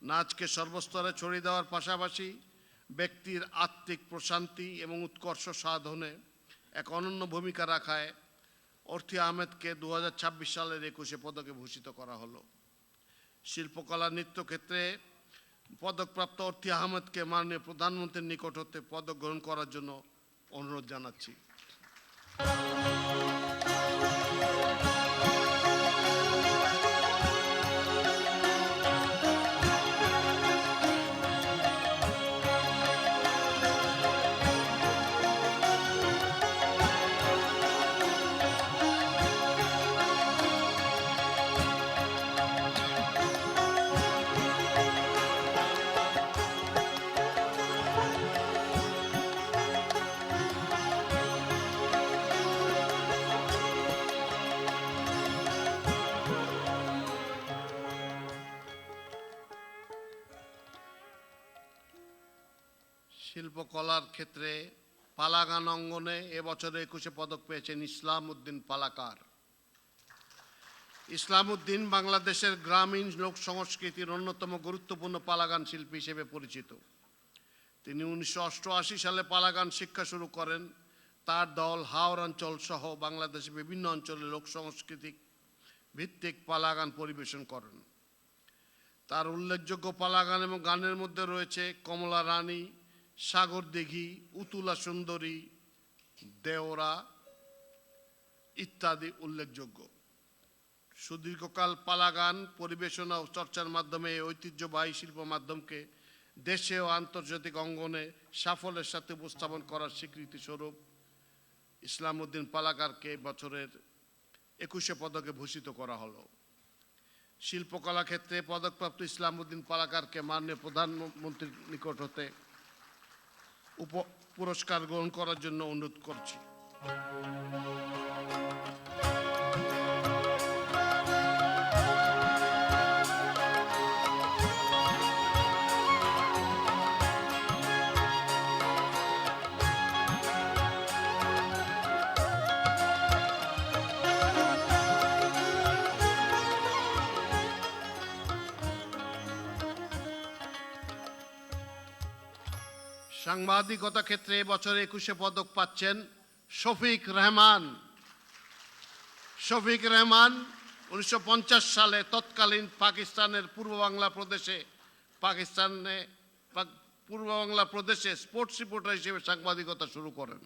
নাচকে সর্বস্তরে ছড়িয়ে দেওয়ার পাশাপাশি ব্যক্তির আত্মিক প্রশান্তি এবং উৎকর্ষ সাধনে এক অনন্য ভূমিকা রাখায় অর্থী আহমেদকে ২০২৬ সালের ২১শে পদকে ভূষিত করা হলো। শিল্পকলা নৃত্য ক্ষেত্রে পদকপ্রাপ্ত অর্থী আহমেদকে মাননীয় প্রধানমন্ত্রীর নিকট হতে পদক গ্রহণ করার জন্য অনুরোধ জানাচ্ছি। শিল্পকলার ক্ষেত্রে পালাগান অঙ্গনে এবছর ২১শে পদক পেয়েছেন ইসলাম উদ্দিন পালাকার। ইসলামউদ্দিন বাংলাদেশের গ্রামীণ লোক সংস্কৃতির অন্যতম গুরুত্বপূর্ণ পালাগান শিল্পী হিসেবে পরিচিত। তিনি 1988 সালে পালাগান শিক্ষা শুরু করেন। তার দল হাওর অঞ্চল সহ বাংলাদেশের বিভিন্ন অঞ্চলে লোক সাংস্কৃতিক ভিত্তিক পালাগান পরিবেশন করেন। তার উল্লেখযোগ্য পালাগান এবং গানের মধ্যে রয়েছে কমলা রানী, সাগর দিঘি, উতুলা সুন্দরী, দেওরা ইত্যাদি উল্লেখযোগ্য। সুদীর্ঘকাল পালাগান পরিবেশনা ও চর্চার মাধ্যমে এই ঐতিহ্যবাহী শিল্প মাধ্যমকে দেশে ও আন্তর্জাতিক অঙ্গনে সাফল্যের সাথে উপস্থাপন করার স্বীকৃতি স্বরূপ ইসলামউদ্দিন পালাকারকে বছরের 21শে পদকে ভূষিত করা হলো। শিল্পকলা ক্ষেত্রে পদকপ্রাপ্ত ইসলামউদ্দিন পালাকারকে মাননীয় প্রধানমন্ত্রীর নিকট হতে পুরস্কার গ্রহণ করার জন্য অনুরোধ করছি। সাংবাদিকতা ক্ষেত্রে এবছর 21শে পদক পাচ্ছেন শফিক রেহমান। শফিক রেহমান 1950 সালে তৎকালীন পাকিস্তানের পূর্ব বাংলা প্রদেশে স্পোর্টস রিপোর্টার হিসেবে সাংবাদিকতা শুরু করেন।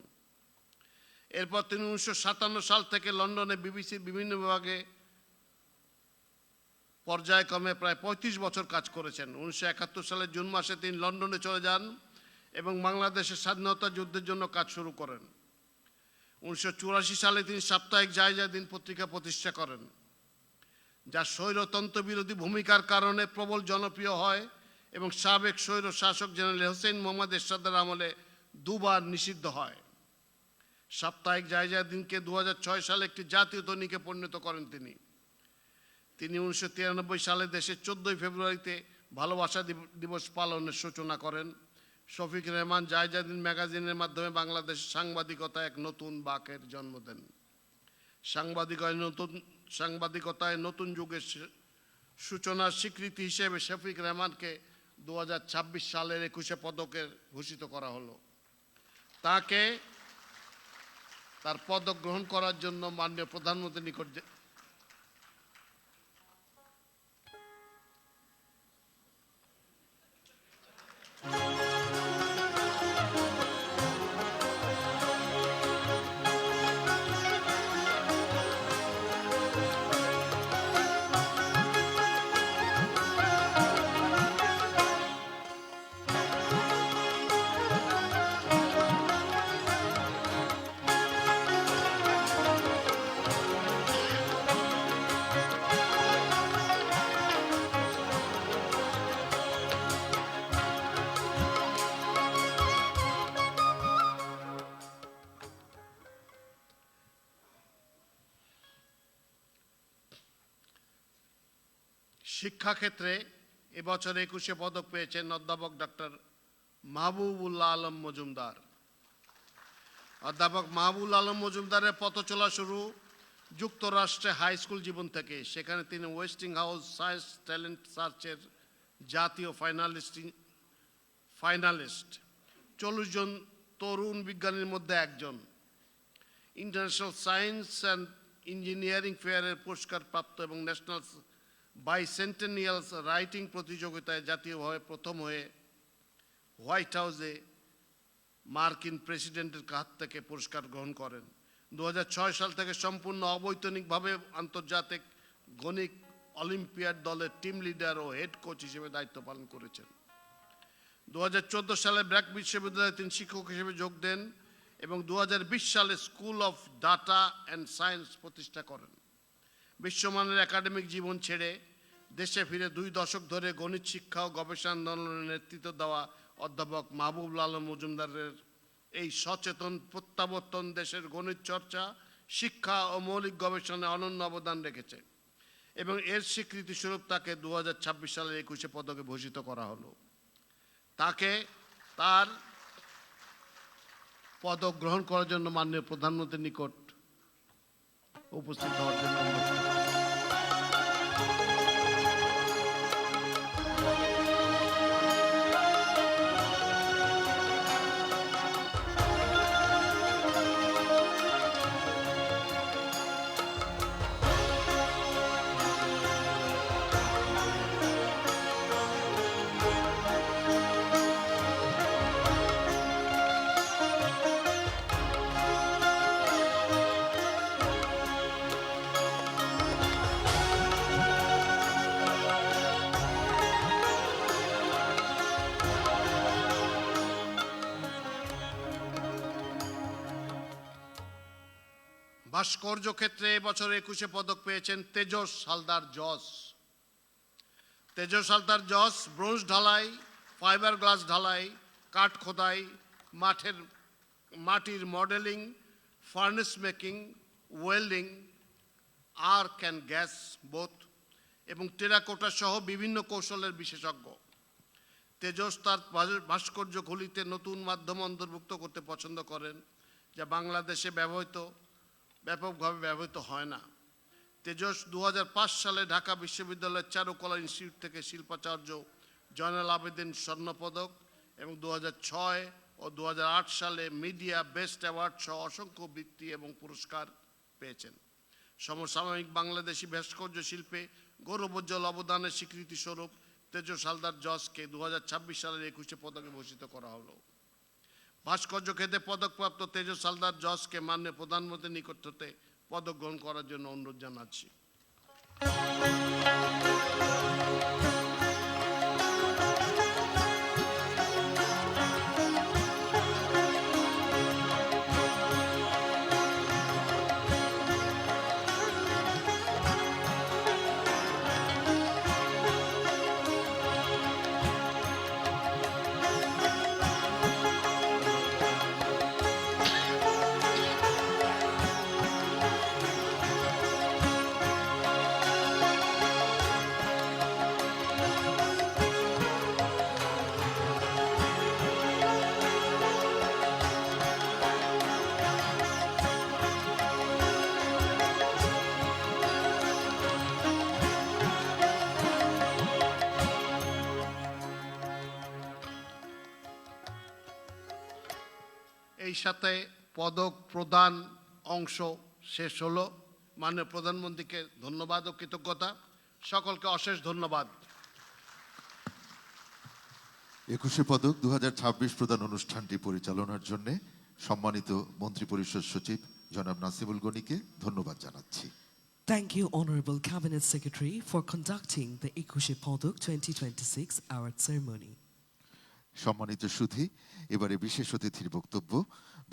এরপর তিনি 1957 সাল থেকে লন্ডনে বিবিসির বিভিন্ন বিভাগে পর্যায়ক্রমে প্রায় 35 বছর কাজ করেছেন। 1971 সালের জুন মাসে তিনি লন্ডনে চলে যান এবং বাংলাদেশের স্বাধীনতা যুদ্ধের জন্য কাজ শুরু করেন। 1984 সালে তিনি সাপ্তাহিক জায়জাদিন পত্রিকা প্রতিষ্ঠা করেন, যা স্বৈরতন্ত্র বিরোধী ভূমিকার কারণে প্রবল জনপ্রিয় হয় এবং সাবেক স্বৈর শাসক জেনারেল হোসেন মোহাম্মদ এরশাদের আমলে দুবার নিষিদ্ধ হয়। সাপ্তাহিক জায়জাদিনকে 2006 সালে একটি জাতীয় দৈনিকে পরিণত করেন তিনি। 1993 সালে দেশে 14 ফেব্রুয়ারিতে ভালোবাসা দিবস পালনের সূচনা করেন। শফিক রেহমান জায়জাদিন ম্যাগাজিনের মাধ্যমে বাংলাদেশের সাংবাদিকতায় এক নতুন বাঁকের জন্ম দেন। সাংবাদিকতায় নতুন যুগের সূচনার স্বীকৃতি হিসেবে শফিক রেহমানকে 2026 সালের 21শে পদকে ভূষিত করা হলো। তাকে তার পদক গ্রহণ করার জন্য মাননীয় প্রধানমন্ত্রীর নিকট শিক্ষাক্ষেত্রে এবছর 21শে পদক পেয়েছেন অধ্যাপক ডক্টর মাহবুবুল্লাহ আলম মজুমদার। অধ্যাপক মাহবুবুল আলম মজুমদারের পথ চলা শুরু যুক্তরাষ্ট্রে হাই স্কুল জীবন থেকে। সেখানে তিনি ওয়েস্টিংহাউস সায়েন্স ট্যালেন্ট সার্চের জাতীয় ফাইনালিস্ট 40 জন তরুণ বিজ্ঞানীর মধ্যে একজন। ইন্টারন্যাশনাল সায়েন্স অ্যান্ড ইঞ্জিনিয়ারিং ফেয়ারের পুরস্কার প্রাপ্ত এবং ন্যাশনাল বাইসেন্টেনিয়ালস রাইটিং প্রতিযোগিতায় জাতীয়ভাবে প্রথম হয়ে হোয়াইট হাউসে মার্কিন প্রেসিডেন্টের কাছ থেকে পুরস্কার গ্রহণ করেন। 2006 সাল থেকে সম্পূর্ণ অবৈতনিকভাবে আন্তর্জাতিক গণিত অলিম্পিয়াড দলের টিম লিডার ও হেড কোচ হিসেবে দায়িত্ব পালন করেছেন। 2014 সালে ব্র্যাক বিশ্ববিদ্যালয়ে তিনি শিক্ষক হিসেবে যোগ দেন এবং 2020 সালে school of data and science প্রতিষ্ঠা করেন। বিশ্বমানের একাডেমিক জীবন ছেড়ে দেশে ফিরে 2 দশক ধরে গণিত শিক্ষা ও গবেষণা আন্দোলনের নেতৃত্ব দেওয়া অধ্যাপক মাহবুবুল আলম মজুমদারের এই সচেতন প্রত্যাবর্তন দেশের গণিত চর্চা, শিক্ষা ও মৌলিক গবেষণায় অনন্য অবদান রেখেছে এবং এর স্বীকৃতি স্বরূপ তাকে 2026 সালের 21শে পদকে ভূষিত করা হলো। তাকে তার পদক গ্রহণ করার জন্য মাননীয় প্রধানমন্ত্রীর নিকট উপস্থিত হওয়ার জন্য অনুরোধ করছি। ভাস্কর্য ক্ষেত্রে এবছর 21 পদক পেয়েছেন তেজস হালদার জস। তেজস হালদার জস ব্রোঞ্জ ঢালাই, ফাইবার গ্লাস ঢালাই, কাঠ খোদাই, মাটির modelling, furnace making, welding, arc and gas both এবং টেরাকোটা সহ বিভিন্ন কৌশলের বিশেষজ্ঞ। তেজস তার ভাস্কর্যগুলিতে নতুন মাধ্যম অন্তর্ভুক্ত করতে পছন্দ করেন, যা বাংলাদেশে ব্যাপকভাবে ব্যবহৃত হয় না। তেজস 2005 সালে ঢাকা বিশ্ববিদ্যালয়ের চারুকলা ইনস্টিটিউট থেকে শিল্পাচার্য জয়নাল আবেদিন স্বর্ণপদক এবং 2006 ও 2008 সালে মিডিয়া বেস্ট অ্যাওয়ার্ড সহ অসংখ্য বৃত্তি এবং পুরস্কার পেয়েছেন। সমসাময়িক বাংলাদেশি ভাস্কর্য শিল্পে গৌরবোজ্জ্বল অবদানের স্বীকৃতি স্বরূপ তেজস হালদার জসকে 2026 সালের 21 পদকে ভূষিত করা হলো। ভাস্কর্য ক্ষেত্রে পদকপ্রাপ্ত তেজস হালদার জসকে মাননীয় প্রধানমন্ত্রীর নিকট হতে পদক গ্রহণ করার জন্য অনুরোধ জানাচ্ছি। এই সাথে পদক প্রদান অংশ শেষ হলো। মাননীয় প্রধানমন্ত্রীকে ধন্যবাদ ও কৃতজ্ঞতা। সকলকে অশেষ ধন্যবাদ। 21 পদক 2026 প্রদান অনুষ্ঠানটি পরিচালনার জন্য সম্মানিত মন্ত্রিপরিষদ সচিব জনাব নাসিমুল গনিকে ধন্যবাদ জানাচ্ছি। Thank you, Honorable Cabinet Secretary, for conducting the Ekushe Podok 2026 award ceremony. সম্মানিত সুধী, এবারে বিশেষ অতিথির বক্তব্য।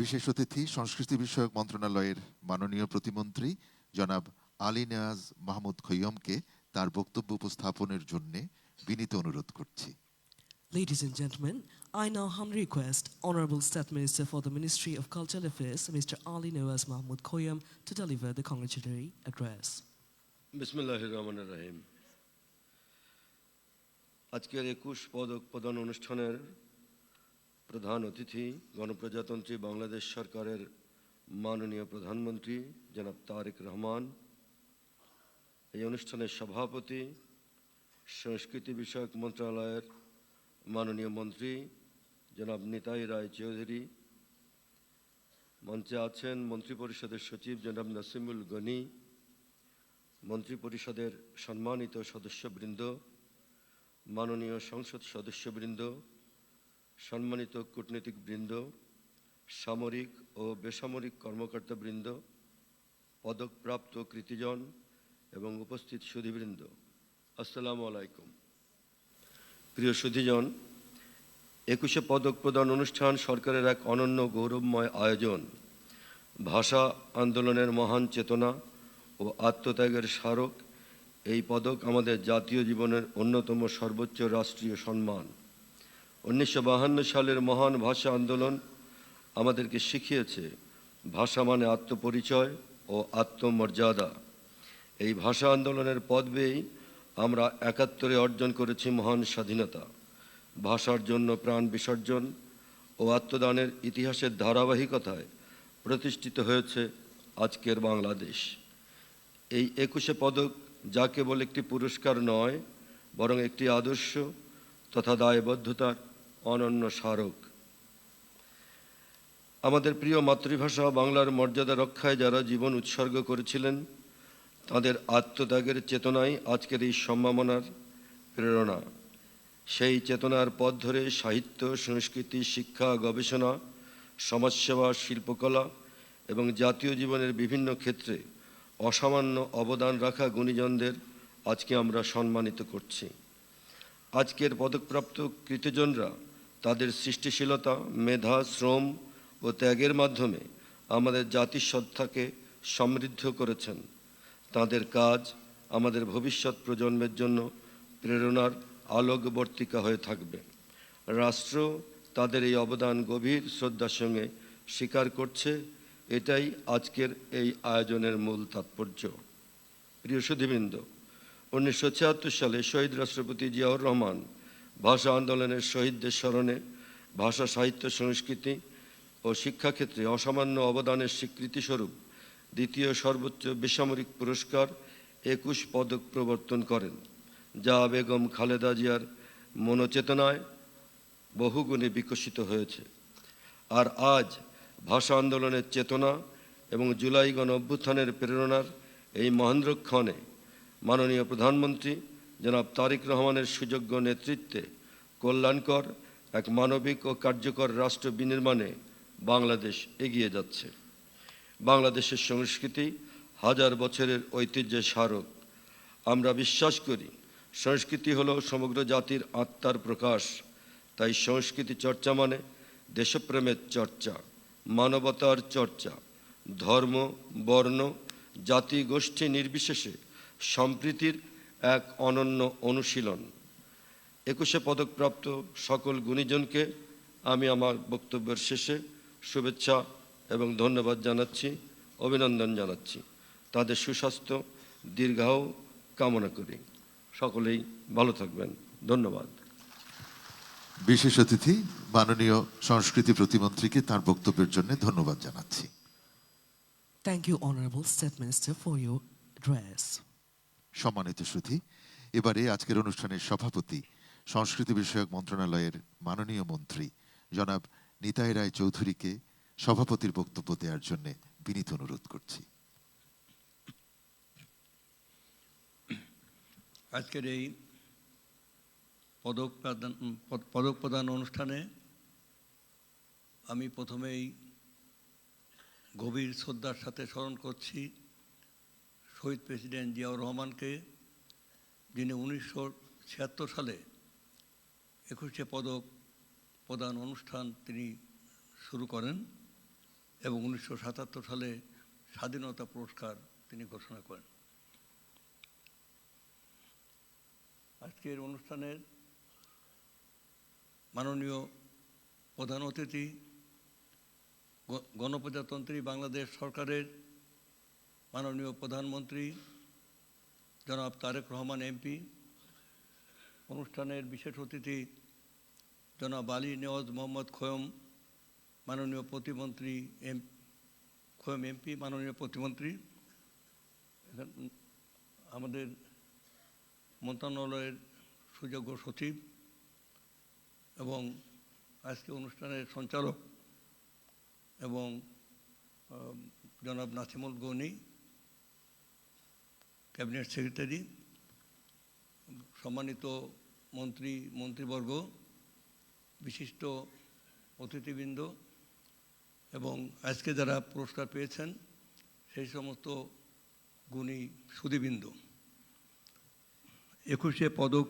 বিশেষ অতিথি সংস্কৃতি বিষয়ক মন্ত্রণালয়ের মাননীয় প্রতিমন্ত্রী জনাব আলী নেয়াজ মাহমুদ খৈয়মকে তার বক্তব্য উপস্থাপনের জন্য বিনীত অনুরোধ করছি। Ladies and gentlemen, I now humbly request Honorable State Minister for the Ministry of Cultural Affairs, Mr. Ali Nawaz Mahmood Khoyam, to deliver the congratulatory address. বিসমিল্লাহির রহমানির রহিম। আজকের 21 পদক প্রদান অনুষ্ঠানের প্রধান অতিথি গণপ্রজাতন্ত্রী বাংলাদেশ সরকারের মাননীয় প্রধানমন্ত্রী জনাব তারেক রহমান, এই অনুষ্ঠানের সভাপতি সংস্কৃতি বিষয়ক মন্ত্রণালয়ের মাননীয় মন্ত্রী জনাব নিতাই রায় চৌধুরী, মঞ্চে আছেন মন্ত্রিপরিষদের সচিব জনাব নাসিমুল গনি, মন্ত্রিপরিষদের সম্মানিত সদস্যবৃন্দ, মাননীয় সংসদ সদস্যবৃন্দ, সম্মানিত কূটনীতিকবৃন্দ, সামরিক ও বেসামরিক কর্মকর্তাবৃন্দ, পদকপ্রাপ্ত কৃতিজন এবং উপস্থিত সুধীবৃন্দ, আসসালামু আলাইকুম। প্রিয় সুধীজন, 21 পদক প্রদান অনুষ্ঠান সরকারের এক অনন্য গৌরবময় আয়োজন। ভাষা আন্দোলনের মহান চেতনা ও আত্মত্যাগের স্মারক এই পদক আমাদের জাতীয় জীবনের অন্যতম সর্বোচ্চ রাষ্ট্রীয় সম্মান। 1952 সালের মহান ভাষা আন্দোলন আমাদেরকে শিখিয়েছে ভাষা মানে আত্মপরিচয় ও আত্মমর্যাদা। এই ভাষা আন্দোলনের পথ বেয়েই আমরা 71-এ অর্জন করেছি মহান স্বাধীনতা। ভাষার জন্য প্রাণ বিসর্জন ও আত্মদানের ইতিহাসের ধারাবাহিকতায় প্রতিষ্ঠিত হয়েছে আজকের বাংলাদেশ। এই 21 পদক যা কেবল একটি পুরস্কার নয়, বরং একটি আদর্শ তথা দায়বদ্ধতার অনন্য স্মারক। আমাদের প্রিয় মাতৃভাষা বাংলার মর্যাদা রক্ষায় যারা জীবন উৎসর্গ করেছিলেন, তাদের আত্মত্যাগের চেতনাই আজকের এই সম্মাননার প্রেরণা। সেই চেতনার পথ ধরে সাহিত্য, সংস্কৃতি, শিক্ষা, গবেষণা, সমাজসেবা, শিল্পকলা এবং জাতীয় জীবনের বিভিন্ন ক্ষেত্রে অসামান্য অবদান রাখা গুণীজনদের আজকে আমরা সম্মানিত করছি। আজকের পদকপ্রাপ্ত কৃতিজনরা তাদের সৃষ্টিশীলতা, মেধা, শ্রম ও ত্যাগের মাধ্যমে আমাদের জাতিসত্তাকে সমৃদ্ধ করেছেন। তাদের কাজ আমাদের ভবিষ্যৎ প্রজন্মের জন্য প্রেরণার আলোকবর্তিকা হয়ে থাকবে। রাষ্ট্র তাদের এই অবদান গভীর শ্রদ্ধার সঙ্গে স্বীকার করছে। এটাই আজকের এই আয়োজনের মূল তাৎপর্য। প্রিয় সুধীবৃন্দ, 1976 সালে শহীদ রাষ্ট্রপতি জিয়াউর রহমান ভাষা আন্দোলনের শহীদদের স্মরণে ভাষা, সাহিত্য, সংস্কৃতি ও শিক্ষাক্ষেত্রে অসামান্য অবদানের স্বীকৃতিস্বরূপ দ্বিতীয় সর্বোচ্চ বেসামরিক পুরস্কার 21 পদক প্রবর্তন করেন, যা বেগম খালেদা জিয়ার মনোচেতনায় বহুগুণে বিকশিত হয়েছে। আর আজ ভাষা আন্দোলনের চেতনা এবং জুলাই গণ অভ্যুত্থানের প্রেরণার এই মহেন্দ্রক্ষণে মাননীয় প্রধানমন্ত্রী জনাব তারেক রহমানের সুযোগ্য নেতৃত্বে কল্যাণকর এক মানবিক ও কার্যকর রাষ্ট্র বিনির্মাণে বাংলাদেশ এগিয়ে যাচ্ছে। বাংলাদেশের সংস্কৃতি হাজার বছরের ঐতিহ্যের স্মারক। আমরা বিশ্বাস করি সংস্কৃতি হলো সমগ্র জাতির আত্মার প্রকাশ। তাই সংস্কৃতি চর্চা মানে দেশপ্রেমের চর্চা, মানবতার চর্চা, ধর্ম, বর্ণ, জাতি, গোষ্ঠী নির্বিশেষে সম্প্রীতির এক অনন্য অনুশীলন। 21 পদকপ্রাপ্ত সকল গুণীজনকে আমি আমার বক্তব্যের শেষে শুভেচ্ছা এবং ধন্যবাদ জানাচ্ছি, অভিনন্দন জানাচ্ছি। তাদের সুস্বাস্থ্য দীর্ঘায়ু কামনা করি। সকলেই ভালো থাকবেন। ধন্যবাদ। বিশেষ অতিথি মাননীয় সংস্কৃতি প্রতিমন্ত্রীকে তার বক্তব্যের জন্য ধন্যবাদ জানাচ্ছি। Thank you, Honorable State Minister, for your address. সম্মানিত সুধী, এবারে আজকের অনুষ্ঠানের সভাপতি সংস্কৃতি বিষয়ক মন্ত্রণালয়ের মাননীয় মন্ত্রী জনাব নিতাই রায় চৌধুরীকে সভাপতির বক্তব্য দেওয়ার জন্য বিনীত অনুরোধ করছি। আজকের এই পদক প্রদান অনুষ্ঠানে আমি প্রথমেই গভীর শ্রদ্ধার সাথে স্মরণ করছি শহীদ প্রেসিডেন্ট জিয়াউর রহমানকে, যিনি 1976 সালে 21 পদক প্রদান অনুষ্ঠান তিনি শুরু করেন এবং 1977 সালে স্বাধীনতা পুরস্কার তিনি ঘোষণা করেন। আজকের অনুষ্ঠানের মাননীয় প্রধান অতিথি গণপ্রজাতন্ত্রী বাংলাদেশ সরকারের মাননীয় প্রধানমন্ত্রী জনাব তারেক রহমান এমপি, অনুষ্ঠানের বিশেষ অতিথি জনাব আলী নেওয়াজ মোহাম্মদ খোয়ম, মাননীয় প্রতিমন্ত্রী খোয়ম এমপি, মাননীয় প্রতিমন্ত্রী, আমাদের মন্ত্রণালয়ের সুযোগ্য সচিব এবং আজকে অনুষ্ঠানের সঞ্চালক এবং জনাব নাসিমুল গনি, ক্যাবিনেট সেক্রেটারি, সম্মানিত মন্ত্রীবর্গ, বিশিষ্ট অতিথিবৃন্দ এবং আজকে যারা পুরস্কার পেয়েছেন সেই সমস্ত গুণী সুধীবৃন্দ, 21 পদক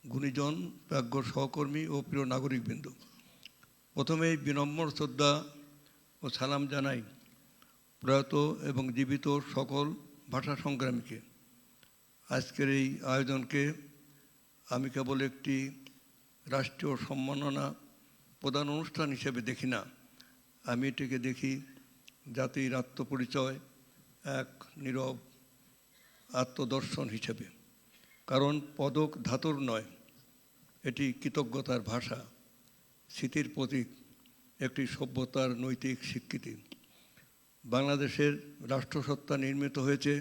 গুণীজন, প্রাজ্ঞ সহকর্মী ও প্রিয় নাগরিকবৃন্দ, প্রথমেই বিনম্র শ্রদ্ধা ও সালাম জানাই প্রয়াত এবং জীবিত সকল ভাষা সংগ্রামীকে। আজকের এই আয়োজনকে আমি কেবল একটি রাষ্ট্রীয় সম্মাননা প্রদান অনুষ্ঠান হিসেবে দেখি না, আমি এটিকে দেখি জাতির আত্মপরিচয়, এক নীরব আত্মদর্শন হিসেবে। কারণ পদক ধাতুর নয়, এটি কৃতজ্ঞতার ভাষা, স্মৃতির প্রতীক, একটি সভ্যতার নৈতিক স্বীকৃতি। বাংলাদেশের রাষ্ট্রসত্তা নির্মিত হয়েছে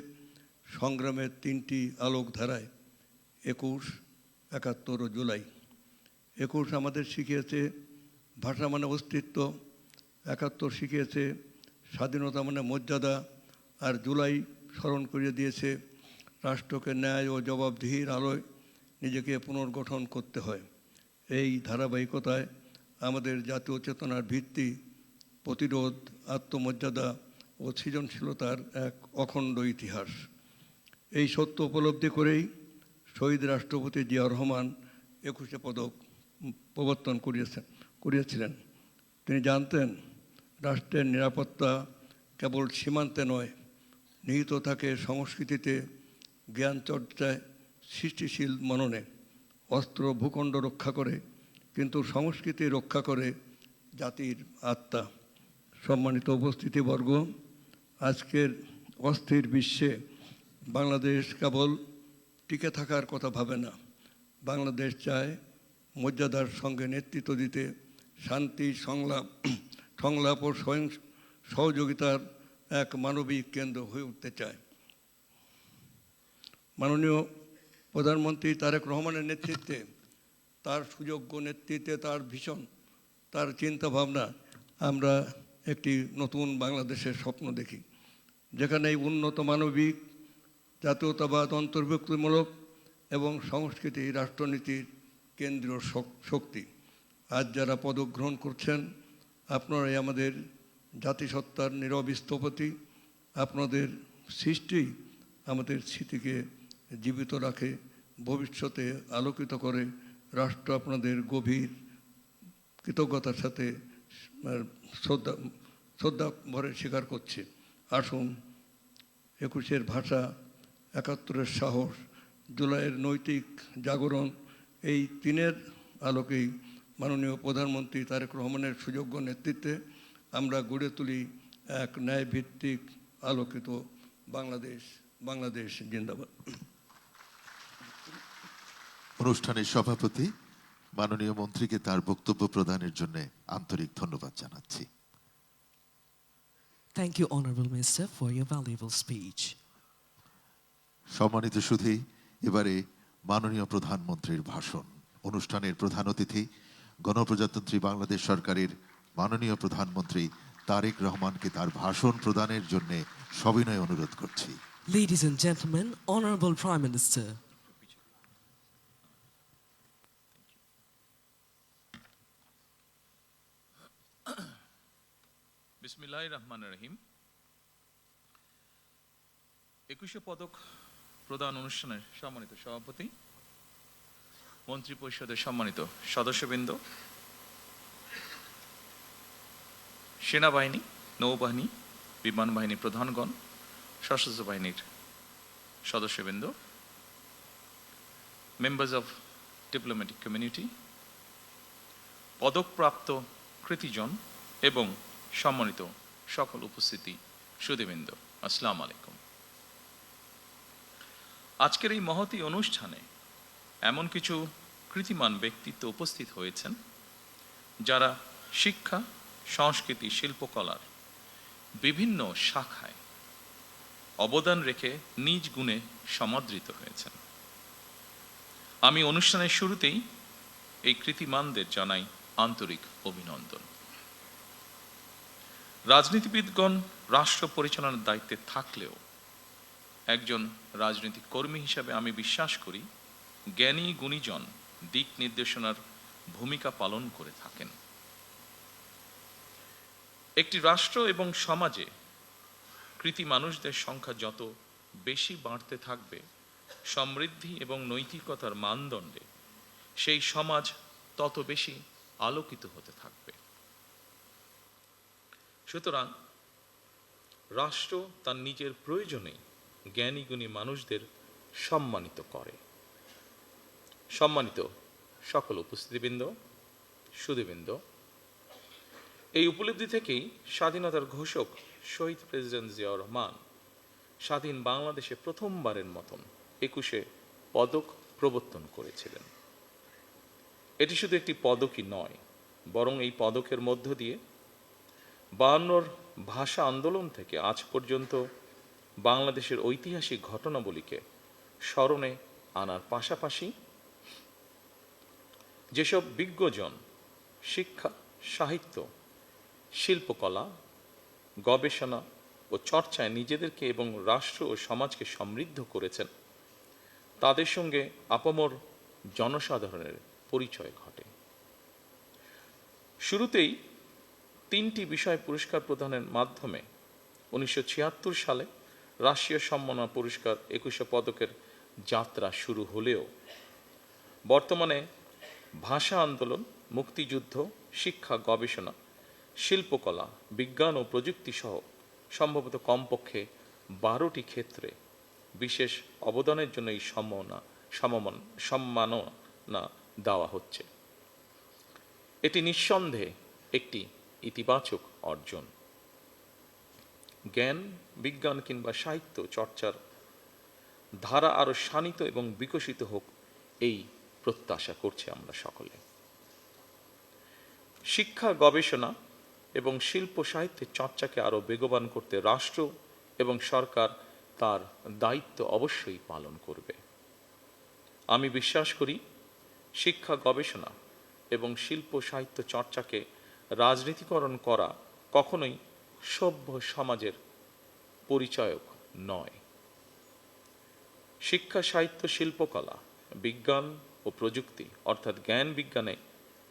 সংগ্রামের 3টি আলোকধারায়, 21, 71 ও জুলাই। 21 আমাদের শিখিয়েছে ভাষা মানে অস্তিত্ব, 71 শিখিয়েছে স্বাধীনতা মানে মর্যাদা, আর জুলাই স্মরণ করিয়ে দিয়েছে রাষ্ট্রকে ন্যায় ও জবাবদিহির আলোয় নিজেকে পুনর্গঠন করতে হয়। এই ধারাবাহিকতায় আমাদের জাতীয় চেতনার ভিত্তি প্রতিরোধ, আত্মমর্যাদা ও সৃজনশীলতার এক অখণ্ড ইতিহাস। এই সত্য উপলব্ধি করেই শহীদ রাষ্ট্রপতি জিয়াউর রহমান 21 পদক প্রবর্তন করিয়েছিলেন। তিনি জানতেন রাষ্ট্রের নিরাপত্তা, কেবল সীমান্তে নয়, নিহিত থাকে সংস্কৃতিতে, জ্ঞান চর্চায়, সৃষ্টিশীল মননে। অস্ত্র ভূখণ্ড রক্ষা করে, কিন্তু সংস্কৃতি রক্ষা করে জাতির আত্মা। সম্মানিত উপস্থিতিবর্গ, আজকের অস্থির বিশ্বে বাংলাদেশ কেবল টিকে থাকার কথা ভাবে না। বাংলাদেশ চায় মর্যাদার সঙ্গে নেতৃত্ব দিতে, শান্তি, সংলাপ ও সহযোগিতার এক মানবিক কেন্দ্র হয়ে উঠতে চায়। মাননীয় প্রধানমন্ত্রী তারেক রহমানের নেতৃত্বে, তার সুযোগ্য নেতৃত্বে, তার ভীষণ, তার চিন্তাভাবনা, আমরা একটি নতুন বাংলাদেশের স্বপ্ন দেখি, যেখানে উন্নত মানবিক, জাতীয়তাবাদ, অন্তর্ভুক্তিমূলক এবং সংস্কৃতি রাষ্ট্রনীতির কেন্দ্রীয় শক্তি। আজ যারা পদক গ্রহণ করছেন, আপনারাই আমাদের জাতিসত্তার নীরব স্থপতি। আপনাদের সৃষ্টি আমাদের স্মৃতিকে জীবিত রাখে, ভবিষ্যতে আলোকিত করে। রাষ্ট্র আপনাদের গভীর কৃতজ্ঞতার সাথে শ্রদ্ধা ভরে স্বীকার করছে। আসুন 21-এর ভাষা, 71-এর সাহস, জুলাইয়ের নৈতিক জাগরণ, এই তিনের আলোকেই মাননীয় প্রধানমন্ত্রী তারেক রহমানের সুযোগ্য নেতৃত্বে আমরা গড়ে তুলি এক ন্যায়ভিত্তিক আলোকিত বাংলাদেশ। বাংলাদেশ জিন্দাবাদ। অনুষ্ঠানের সভাপতি মাননীয় মন্ত্রীকে তার বক্তব্য প্রদানের জন্য আন্তরিক ধন্যবাদ জানাচ্ছি। Thank you, Honorable Minister, for your valuable speech. সম্মানিত সুধী, এবারে মাননীয় প্রধানমন্ত্রীর ভাষণ। অনুষ্ঠানের প্রধান অতিথি গণপ্রজাতন্ত্রী বাংলাদেশ সরকারের মাননীয় প্রধানমন্ত্রী তারেক রহমানকে তার ভাষণ প্রদানের জন্য সবিনয় অনুরোধ করছি। Ladies and gentlemen, Honorable Prime Minister. বিসমিল্লাহির রহমানির রহিম। 21শে পদক প্রদান অনুষ্ঠানের সম্মানিত সভাপতি, মন্ত্রী পরিষদের সম্মানিত সদস্যবৃন্দ, সেনাবাহিনী, নৌবাহিনী, বিমান বাহিনী প্রধানগণ, সশস্ত্র বাহিনীর সদস্যবৃন্দ, মেম্বার্স অফ ডিপ্লোম্যাটিক কমিউনিটি, পদকপ্রাপ্ত কৃতিজন এবং সম্মানিত সকল উপস্থিতি সুধীবৃন্দ, আসসালামু আলাইকুম। আজকের এই মহতী অনুষ্ঠানে এমন কিছু কৃতিমান ব্যক্তিত্ব উপস্থিত হয়েছেন যারা শিক্ষা, সংস্কৃতি, শিল্পকলার বিভিন্ন শাখায় অবদান রেখে নিজ গুণে সমাদৃত হয়েছেন। আমি অনুষ্ঠানের শুরুতেই এই কৃতিমানদের জানাই আন্তরিক অভিনন্দন। রাজনীতিবিদগণ রাষ্ট্র পরিচালনার দায়িত্বে থাকলেও একজন রাজনৈতিক কর্মী হিসাবে আমি বিশ্বাস করি জ্ঞানী গুণীজন দিক নির্দেশনার ভূমিকা পালন করে থাকেন। একটি রাষ্ট্র এবং সমাজে কৃতি মানুষদের সংখ্যা যত বেশি বাড়তে থাকবে, সমৃদ্ধি এবং নৈতিকতার মানদণ্ডে সেই সমাজ তত বেশি আলোকিত হতে থাকবে। সুতরাং রাষ্ট্র তার নিজের প্রয়োজনে জ্ঞানী গুণী মানুষদের সম্মানিত করে। সম্মানিত সকল উপস্থিতিবৃন্দ, সুধীবৃন্দ, এই উপলব্ধি থেকেই স্বাধীনতার ঘোষক শহীদ প্রেসিডেন্ট জিয়াউর রহমান স্বাধীন বাংলাদেশে প্রথমবারের মতন 21শে পদক প্রবর্তন করেছিলেন। এটি শুধু একটি পদকই নয়, বরং এই পদকের মধ্য দিয়ে 52 ভাষা আন্দোলন থেকে আজ পর্যন্ত বাংলাদেশের ঐতিহাসিক ঘটনাবলীকে স্মরণে আনার পাশাপাশি যেসব বিজ্ঞজন শিক্ষা, সাহিত্য, শিল্পকলা, গবেষণা ও চর্চায় নিজেদেরকে এবং রাষ্ট্র ও সমাজকে সমৃদ্ধ করেছেন, তাদের সঙ্গে আপামর জনসাধারণের পরিচয় ঘটে। শুরুতেই 3টি বিষয় পুরস্কার প্রদানের মাধ্যমে 1976 সালে রাষ্ট্রীয় সম্মাননা পুরস্কার 21শে পদকের যাত্রা শুরু হলেও বর্তমানে ভাষা আন্দোলন, মুক্তিযুদ্ধ, শিক্ষা, গবেষণা, শিল্পকলা, বিজ্ঞান ও প্রযুক্তি সহ সম্ভবত কমপক্ষে 12টি ক্ষেত্রে বিশেষ অবদানের জন্য এই সম্মাননা দেওয়া হচ্ছে। এটি নিঃসন্দেহে একটি ইতিবাচক অর্জন। জ্ঞান, বিজ্ঞান কিংবা সাহিত্য চর্চার ধারা আরও শানিত এবং বিকশিত হোক, এই প্রত্যাশা করছি আমরা সকলে। শিক্ষা, গবেষণা এবং শিল্প সাহিত্যের চর্চাকে আরও বেগবান করতে রাষ্ট্র এবং সরকার তার দায়িত্ব অবশ্যই পালন করবে। আমি বিশ্বাস করি শিক্ষা, গবেষণা এবং শিল্প সাহিত্য চর্চাকে রাজনীতিকরণ করা কখনোই সভ্য সমাজের পরিচায়ক নয়। শিক্ষা, সাহিত্য, শিল্পকলা, বিজ্ঞান ও প্রযুক্তি অর্থাৎ জ্ঞান বিজ্ঞানে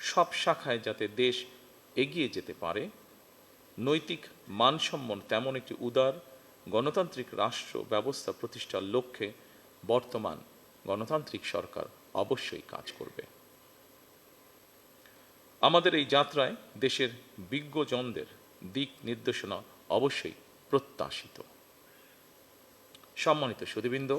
সব শাখায় যাতে দেশ এগিয়ে যেতে পারে, নৈতিক মানসম্পন্ন তেমন একটি উদার গণতান্ত্রিক রাষ্ট্র ব্যবস্থা প্রতিষ্ঠার লক্ষ্যে বর্তমান গণতান্ত্রিক সরকার অবশ্যই কাজ করবে। আমাদের এই যাত্রায় দেশের বিজ্ঞজনদের দিক নির্দেশনা অবশ্যই প্রত্যাশিত। সম্মানিত সুধীবৃন্দ,